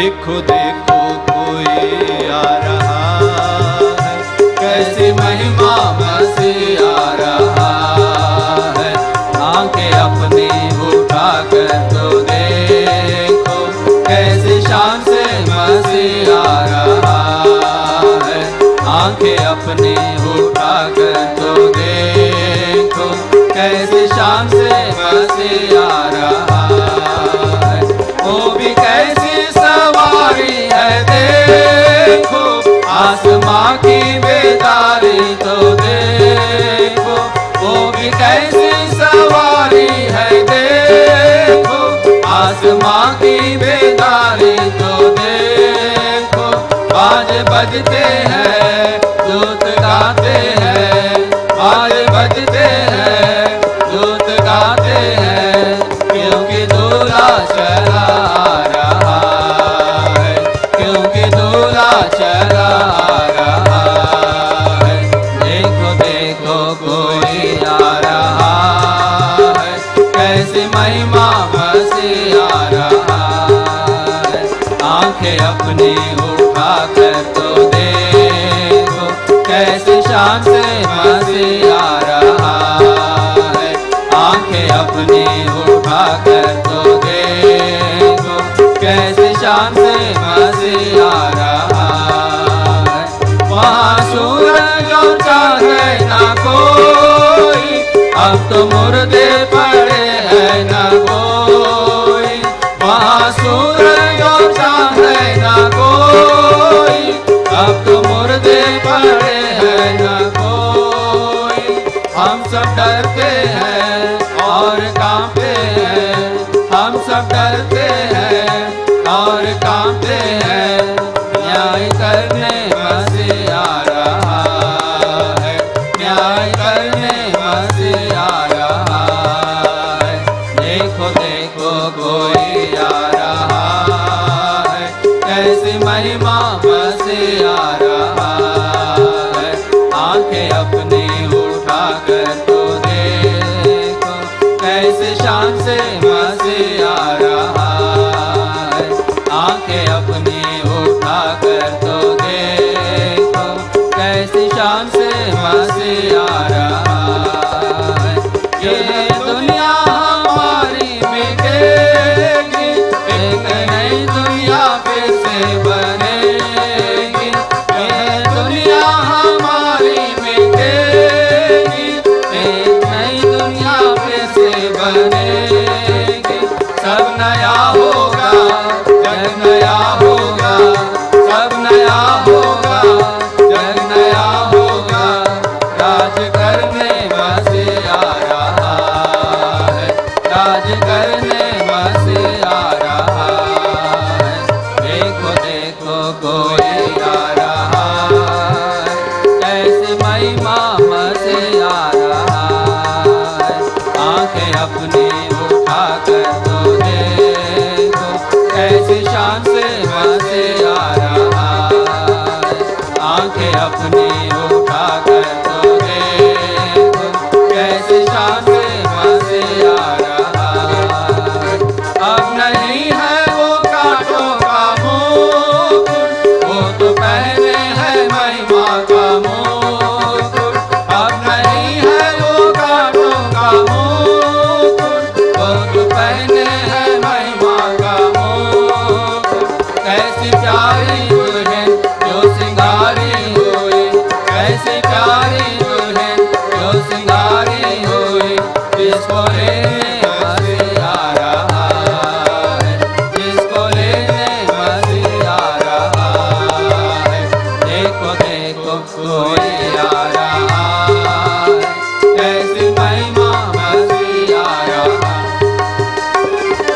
देखो देखो कोई आ रहा है, कैसी महिमा मसीह आ रहा है। आंखें अपनी उठा कर तो देखो, कैसी शान से मसीह आ रहा है। आंखें अपनी उठा कर तो देखो, कैसी शान से मसीह आ रहा है। वो भी कैसी सवारी है देखो, आसमां की बेदारी तो देखो। वो भी कैसी सवारी है देखो, आसमां की बेदारी तो देखो। बाज बजते हैं, दूत गाते हैं, बाज बजते हैं, दूत गाते हैं, क्योंकि दूल्हा चला आ रहा है, क्योंकि दूल्हा चला आ रहा है। देखो देखो कोई आ रहा है, कैसी महिमा मसीह आ रहा है। आंखें अपनी उठा कर तो देखो, कैसी शान से मसीह आ रहा है। आंखें अपनी उठा कर तो देखो, कैसी शान से मसीह आ रहा है। वहाँ सूरज और चाँद है ना कोई, अब तो मुर्दे पड़े हैं ना कोई। वहाँ सूरज और चाँद है ना कोई, अब तो मुर्दे पड़े हैं ना कोई। हम सब डरते हैं और कांपते हैं, हम सब डरते हैं और कांपते हैं। न्याय करने मसीह आ रहा है, न्याय करने मसीह आ रहा है। देखो देखो कोई आ रहा है, कैसी महिमा मसीह आ रहा है। आंखें अपनी उठा कर तो देखो, कैसे शान से मसीह आ रहा है। आंखें अपनी उठा कर तो देखो, कैसी शान से मसीह आ रहा है। ये दुनिया हमारी मिटेगी, एक नई दुनिया फिर से बनेगी। ये दुनिया हमारी मिटेगी, एक नई दुनिया फिर से बनेगी। सब नया होगा, जग नया होगा, सब नया होगा, जग नया होगा। राज करने मसीह आ रहा है, राज करने मसीह आ रहा है। देखो देखो कोई आ रहा है, कैसी महिमा मसीह आ रहा है। आंखें अपनी उठा कर तो देखो, कैसी शान से मसीह आ रहा है। आंखें अपनी उठा कर तो देखो, कैसी शान से मसीह आ रहा है। अब नहीं है वो कांटों का मुकुट, वो तो पहने है महिमा का मुकुट। अब नहीं है वो कांटों का मुकुट, वो तो पहने है महिमा का मुकुट। कैसी प्यारी दुल्हन जो सिंगारी हुई, कैसी प्यारी दुल्हन जो सिंगारी हुई। जिसको लेने मसीह आ रहा है, जिसको लेने मसीह आ रहा है। देखो देखो कोई आ रहा है, कैसी महिमा मसीह आ रहा है।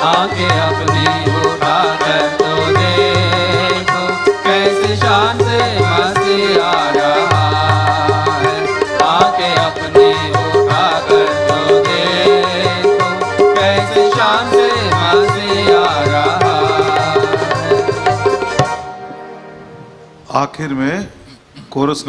आंखें अपनी उठा कर तो देखो, कैसी शान से मसीह आ रहा है। आंखें अपनी उठा कर तो देखो, कैसी शान से मसीह आ रहा है। आखिर में कोरस